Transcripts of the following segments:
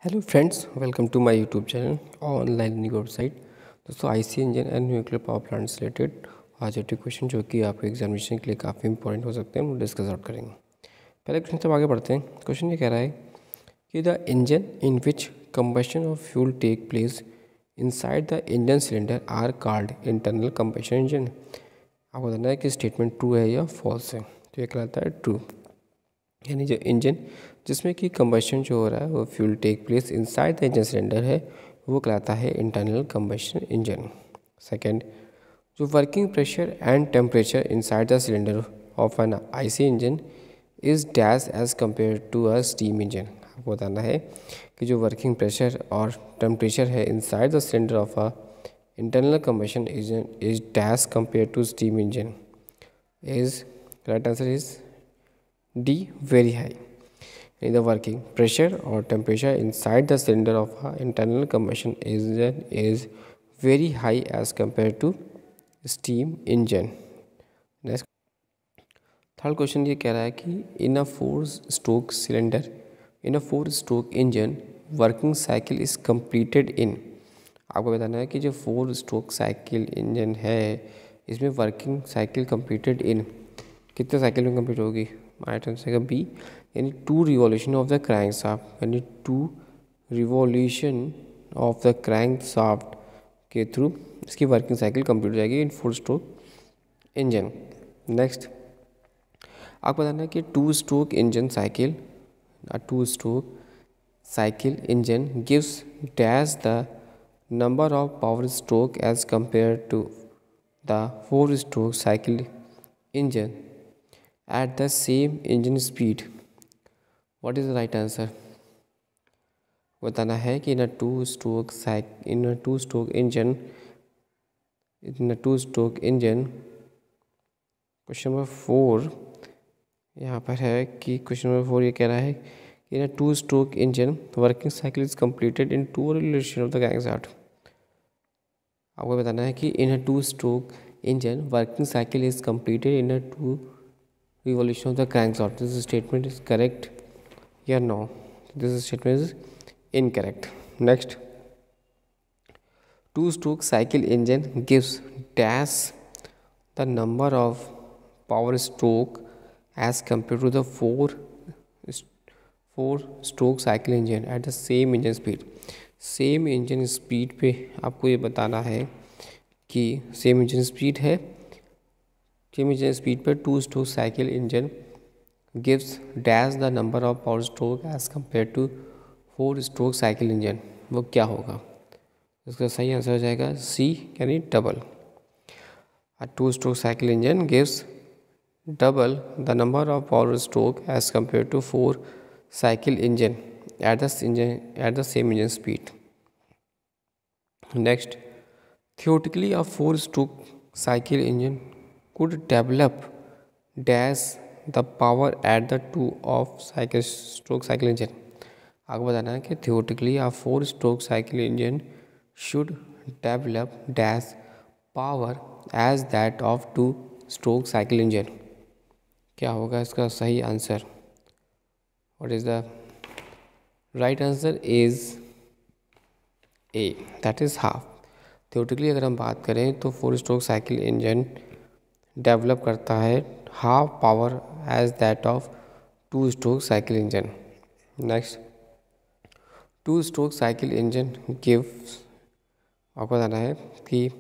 Hello friends, welcome to my YouTube channel online learning website. दोस्तों, IC engine and nuclear power plant से related आज एक question जो कि आपके एग्जामिनेशन के लिए काफ़ी इंपॉर्टेंट हो सकते हैं, वो डिस्कस आउट करेंगे। पहले क्वेश्चन से आगे बढ़ते हैं। क्वेश्चन ये कह रहा है कि the engine in which combustion of fuel take place inside the engine cylinder are called internal combustion engine. आपको बताना है कि स्टेटमेंट ट्रू है या फॉल्स है। तो ये कहलाता है ट्रू, यानी जो इंजन जिसमें कि कंबशन जो हो रहा है वो fuel take place inside the engine cylinder है, वो कहलाता है इंटरनल कंबशन इंजन। सेकंड, जो working pressure and temperature inside the cylinder of an IC engine is dash as compare to a steam engine. आपको बताना है कि जो वर्किंग प्रेशर और टेम्परेचर है inside the cylinder of a internal combustion engine is dash compare to steam engine is right answer is D, very high. In the working pressure or temperature inside the cylinder of a internal combustion engine is very high as compared to steam engine. Next, third question ये कह रहा है कि in a four stroke cylinder in a four stroke engine working cycle is completed in. आपको बताना है कि जो फोर स्ट्रोक साइकिल इंजन है इसमें वर्किंग साइकिल कंप्लीटेड इन कितने साइकिल में कंप्लीट होगी। राइट आंसर का बी, यानी 2 revolution of the crank shaft, यानी 2 revolution of the crank shaft के थ्रू इसकी वर्किंग साइकिल कंप्लीट हो जाएगी इन 4 स्ट्रोक इंजन। नेक्स्ट, आपको बताना है कि 2 stroke engine cycle two stroke cycle engine gives dash the number of power stroke as compare to the 4 stroke cycle engine at the same engine speed. What is the right answer? बताना है कि in a two stroke engine question number 4 यहाँ पर है कि question number 4 ये कह रहा है कि in a two stroke engine working cycle is completed in 2 revolution of the crankshaft। आपको बताना है कि in a two stroke engine working cycle is completed in a 2 revolution of the crankshaft. This statement is correct या no? This statement is incorrect. Next, 2-stroke cycle engine gives dash the number of power stroke as compared to the 4-stroke cycle engine at the same engine speed. Same engine speed पे आपको ये बताना है कि same engine speed है, same engine speed पर 2 stroke cycle engine gives dash the number of power stroke as compare to 4 stroke cycle engine, वो क्या होगा। इसका सही आंसर हो जाएगा सी, यानी double. 2 stroke cycle engine gives double the number of power stroke as compare to 4 cycle engine at the same engine speed. Next, theoretically a 4 stroke cycle engine could develop dash the power at the 2 of stroke cycle engine। आपको बताना है कि theoretically a 4 stroke cycle engine should develop dash power as that of 2 stroke cycle engine। क्या होगा इसका सही answer. What is the right answer is A, that is half। theoretically अगर हम बात करें तो 4 स्ट्रोक साइकिल इंजन डेवलप करता है half power as that of 2 stroke cycle engine. Next, 2 stroke cycle engine gives, आपको बताना है कि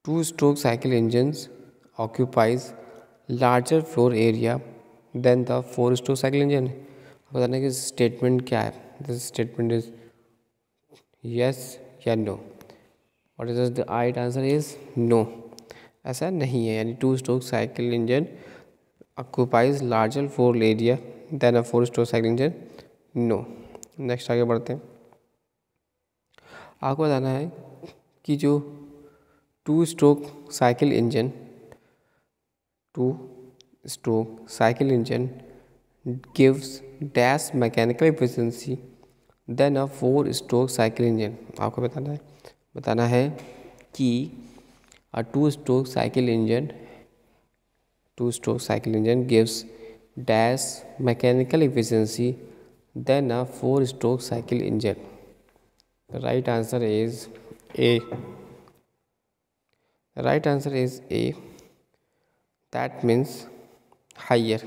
2 stroke cycle engines occupies larger floor area than the 4 stroke cycle engine. आपको बताना है कि स्टेटमेंट क्या है। दिस स्टेटमेंट इज यस या no. What is the right answer is no, ऐसा नहीं है, यानी 2 stroke cycle engine occupies larger floor area then a 4 stroke cycle engine, no. Next आगे बढ़ते हैं। आपको बताना है कि जो 2 stroke cycle engine gives dash mechanical efficiency than a 4 stroke cycle engine. आपको बताना है कि a 2 stroke cycle engine gives dash mechanical efficiency than a 4-stroke cycle engine? The right answer is A. The right answer is A. That means higher.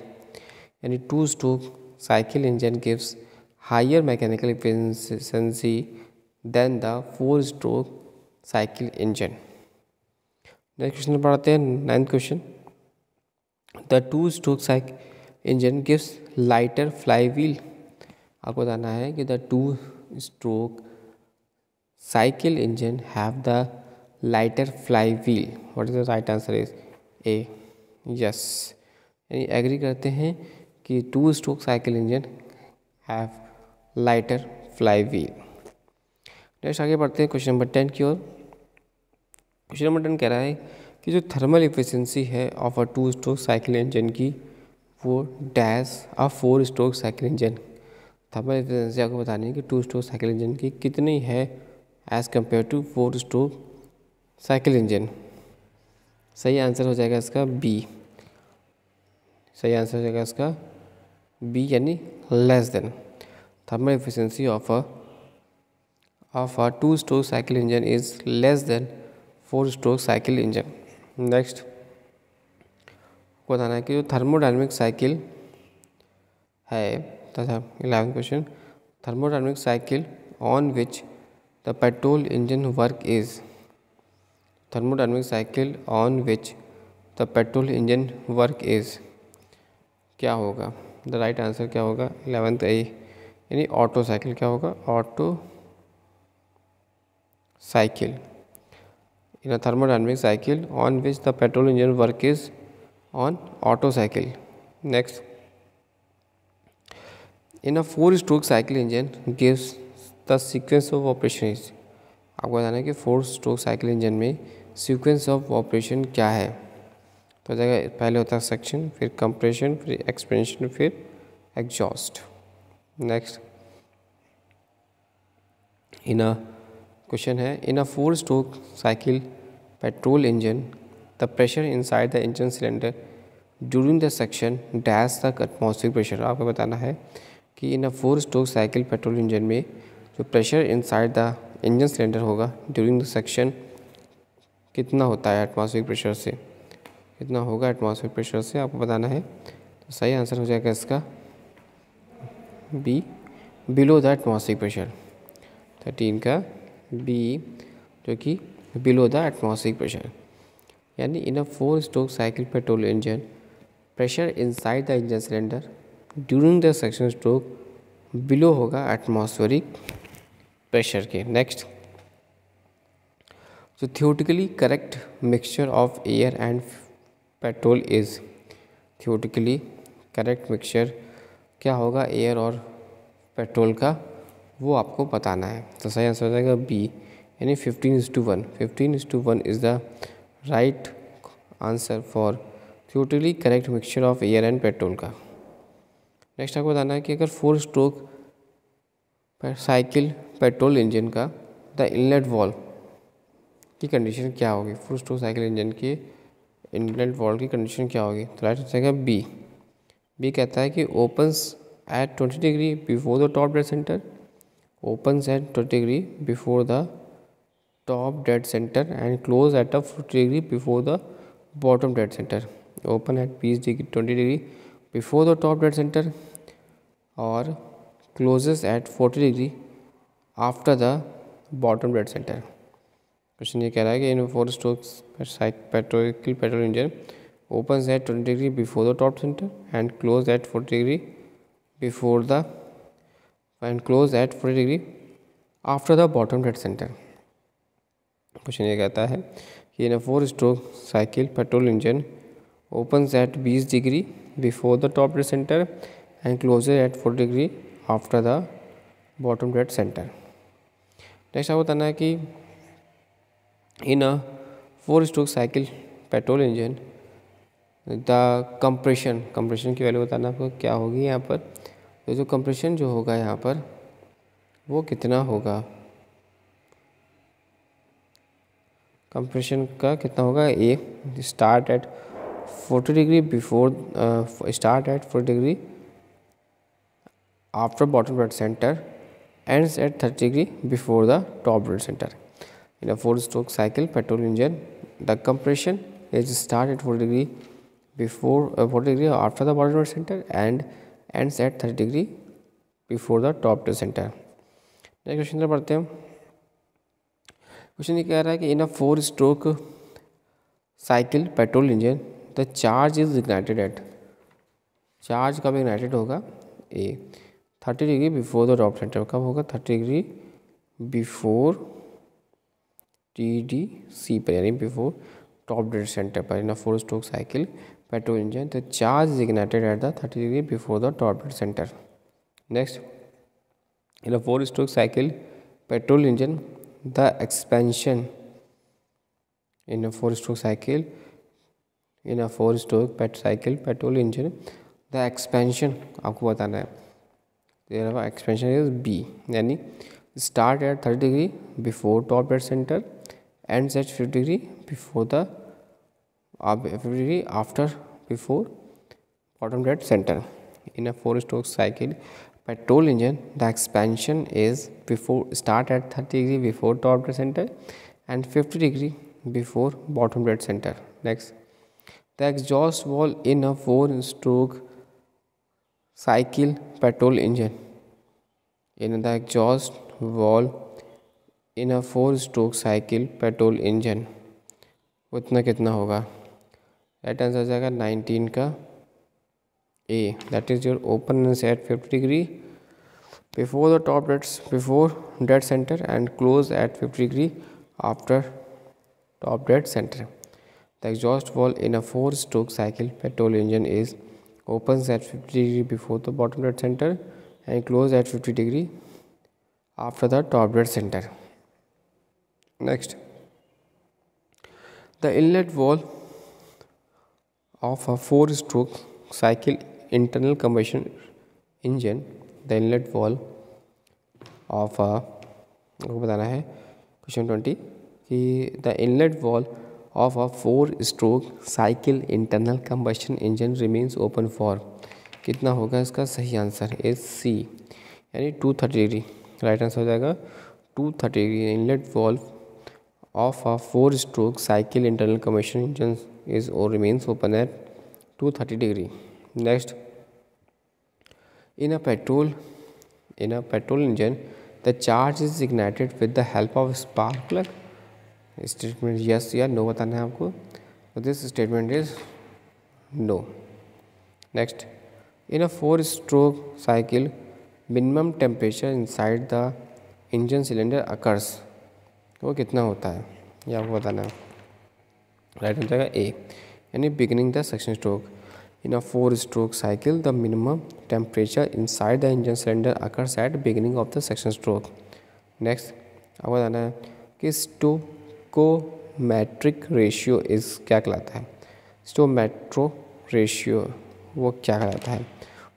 Yani 2-stroke cycle engine gives higher mechanical efficiency than the 4-stroke cycle engine. Next question पढ़ते हैं, 9th question. The 2-stroke cycle engine gives lighter flywheel. आपको बताना है कि the 2-stroke cycle engine have the lighter flywheel. What is the right answer is A. Yes. यानी agree करते हैं कि 2-stroke cycle engine have lighter flywheel. Next आगे बढ़ते हैं क्वेश्चन नंबर 10 की ओर. क्वेश्चन नंबर 10 कह रहा है कि जो थर्मल इफिशिएंसी है of a 2-stroke cycle engine की वो dash a 4-stroke cycle engine. Thermal efficiency आपको बतानी है कि 2-stroke साइकिल इंजन की कितनी है as compare to 4-stroke cycle engine. सही आंसर हो जाएगा इसका बी. सही आंसर हो जाएगा इसका बी यानी less than. Thermal efficiency of a 2-stroke cycle engine is less than 4-stroke cycle engine. Next बताना है कि जो थर्मोडायनेमिक साइकिल है तथा 11th question. Thermodynamic cycle on which the petrol engine work is. Thermodynamic cycle on which the petrol engine work is क्या होगा? The right answer क्या होगा? 11th ए यानी ऑटो साइकिल. क्या होगा? Auto cycle. In a thermodynamic cycle on which the petrol engine work is on Otto cycle. Next, in a 4-stroke cycle engine gives the sequence of operation is. आपको बताना है कि 4-stroke cycle engine में sequence of operation क्या है. तो जगह पहले होता है सक्शन, फिर कंप्रेशन, फिर एक्सपेंशन, फिर exhaust. Next in a question है इन a 4-stroke cycle petrol engine the pressure inside the engine cylinder during the section dash the atmospheric pressure. आपको बताना है कि in a 4-stroke cycle petrol engine में जो pressure inside the engine cylinder होगा during the section कितना होता है एटमॉस्फेरिक प्रेशर से, कितना होगा एटमॉस्फेरिक प्रेशर से आपको बताना है. तो सही आंसर हो जाएगा इसका be below the atmospheric pressure. 13 का बी जो कि बिलो द एटमॉस्फेरिक प्रेशर. यानी इन a 4-stroke cycle petrol engine pressure inside the engine cylinder during the section stroke below होगा एटमॉस्फेरिक प्रेशर के. नेक्स्ट, जो theoretically correct mixture of air and petrol is. Theoretically correct mixture क्या होगा air और petrol का, वो आपको बताना है. तो सही आंसर हो जाएगा बी यानी 15:1. 15:1 is the right answer for theoretically correct mixture of air and petrol का. नेक्स्ट आपको बताना है कि अगर 4-stroke साइकिल पेट्रोल इंजन का द इनलेट वॉल्व की कंडीशन क्या होगी. 4-stroke साइकिल इंजन की इनलेट वॉल्व की कंडीशन क्या होगी. तो राइट हो जाएगा बी. बी कहता है कि opens eight 20 degree before the top dead centre. opens at 20 degree before the top dead center and close at a 40 degree before the bottom dead center. Open at 20 degree before the top dead center or closes at 40 degree after the bottom dead center. Question ये कह रहा है कि इन 4-stroke petrol engine opens at 20 degree before the top center and close at 40 degree before the and close at 40 degree after the bottom dead center. Question ये कहता है कि इन 4-stroke cycle petrol engine opens at 20 degree before the top dead center and closes at 40 degree after the bottom dead center. Next आपको बताना है कि इन 4-stroke cycle petrol engine the compression की value बताना आपको क्या होगी यहाँ पर. तो जो कंप्रेशन जो होगा यहाँ पर वो कितना होगा, कंप्रेशन का कितना होगा. A start at 40 degree before start at 40 degree after bottom dead center ends at 30 degree before the top dead center. In a 4-stroke cycle petrol engine, the compression is start at 40 degree before 40 degree after the bottom dead center and ends at 30 degree before the top dead center. Next question पढ़ते हैं. Question ये कह रहा है कि in a 4-stroke cycle petrol engine the charge is ignited at, charge कब ignited होगा A 30 degree before the top center. कब होगा 30 डिग्री बिफोर TDC पर, यानी बिफोर टॉप डेड सेंटर पर. इन a 4-stroke cycle petrol engine the charge is ignited at the 30 degree before the top dead centre. Next, in a 4-stroke cycle petrol engine the expansion in a 4-stroke cycle cycle petrol engine the expansion आपको बताना है. तेरा expansion is B, यानी start at 30 degree before top dead center ends at 50 degree before the 50 degree after before bottom dead center. In a 4-stroke cycle petrol engine the expansion is before start at 30 degree before top dead center and 50 degree before bottom dead center. Next, the exhaust valve in a 4-stroke cycle petrol engine, in the exhaust valve in a 4-stroke cycle petrol engine उतना कितना होगा. Right answer हो जाएगा 19 का A, that is your open is at 50 degree before the top dead center and close at 50 degree after top dead center. The exhaust valve in a 4-stroke cycle petrol engine is opens at 50 degree before the bottom dead center and close at 50 degree after the top dead center. Next, the inlet valve of a 4-stroke cycle internal combustion engine, the inlet valve of a, आपको बताना है question 20 कि the inlet valve of a 4-stroke cycle internal combustion engine remains open for, कितना होगा इसका सही answer is C, यानी 230 degree. Right answer हो जाएगा 230 degree. Inlet valve of a 4-stroke cycle internal combustion engine is or remains open at 230 degree. Next, in a petrol engine the charge is ignited with the help of spark plug. Statement yes या no बताना है आपको. So this statement is no. Next, in a 4-stroke cycle minimum temperature inside the engine cylinder occurs, वो कितना होता है ये आपको बताना है. राइट हो जाएगा A, यानी beginning the suction stroke. In a 4-stroke cycle, the minimum temperature inside the engine cylinder occurs at beginning of the suction stroke. Next, आपको बताना है कि स्टोकोमेट्रिक रेशियो इस क्या कहलाता है. स्टोमेट्रो रेशियो वो क्या कहलाता है.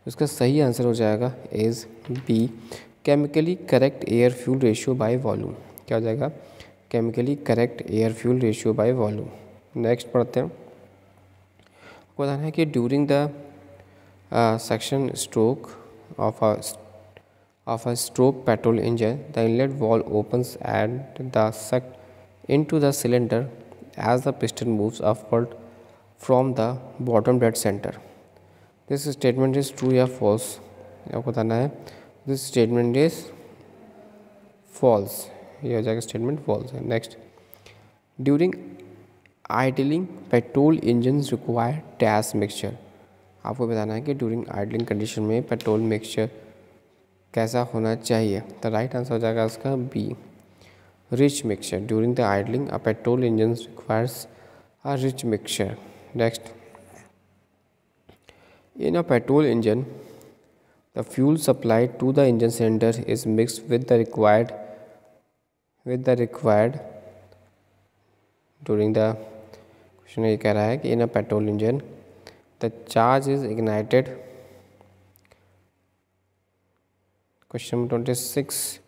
उसका सही आंसर हो जाएगा is B, chemically correct air fuel ratio by volume. क्या हो जाएगा chemically correct air fuel ratio by volume. Next पढ़ते हैं. बताना है कि during the suction stroke of a stroke petrol engine the inlet valve opens and the suck into the cylinder as the piston moves upward from the bottom dead centre. This statement is true या false. आपको बताना है this statement is false. ये हो जाएगा statement false है. Next, during idling petrol engine require dash mixture. आपको बताना है कि ड्यूरिंग आइडलिंग कंडीशन में पेट्रोल मिक्सचर कैसा होना चाहिए. तो राइट आंसर हो जाएगा इसका B, rich mixture. During the idling a petrol engine requires a rich mixture. Next, in a petrol engine the fuel supply to the engine cylinder is mixed with the required during the. Question ये कह रहा है कि in a petrol engine the charge is ignited. Question number 26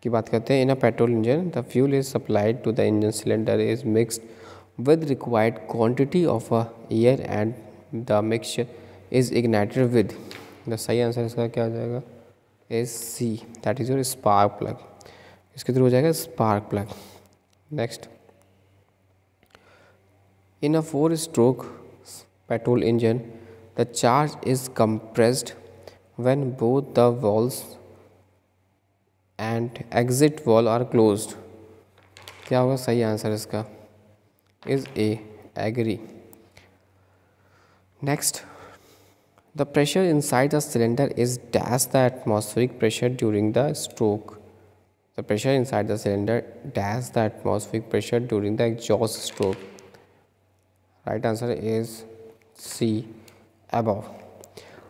की बात करते हैं. In a petrol engine the fuel is supplied to the engine cylinder is mixed with required quantity of air and the mixture is ignited with. The सही answer इसका क्या आ जाएगा is C, that is your spark plug. इसके through हो जाएगा spark plug. Next, in a 4-stroke petrol engine the charge is compressed when both the valves and exit valve are closed। क्या होगा सही आंसर इसका is A, agree. Next, the pressure inside the cylinder is dash the atmospheric pressure during the stroke. The pressure inside the cylinder dash the atmospheric pressure during the exhaust stroke. Right answer is C, above.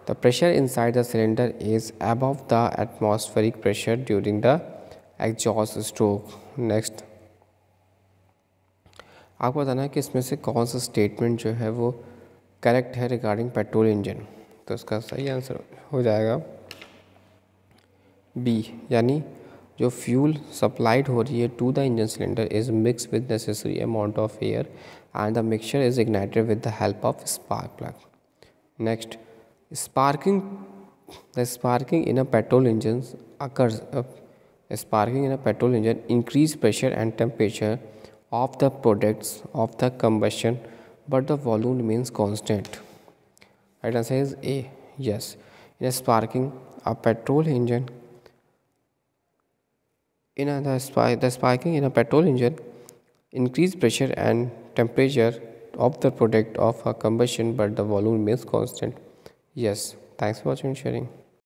The pressure inside the cylinder is above the atmospheric pressure during the exhaust stroke. Next, आपको बताना है कि इसमें से कौन सा statement जो है वो करेक्ट है रिगार्डिंग पेट्रोल इंजन। तो इसका सही आंसर हो जाएगा बी, यानी जो फ्यूल सप्लाइड हो रही है to the engine cylinder is mix with necessary amount of air and the mixture is ignited with the help of spark plug. Next, sparking the sparking in a petrol engine occurs sparking in a petrol engine increase pressure and temperature of the products of the combustion but the volume remains constant। right answer is A, yes, in a sparking a petrol engine the sparking in a petrol engine increase pressure and temperature of the product of a combustion but the volume remains constant। Yes, thanks for watching and sharing.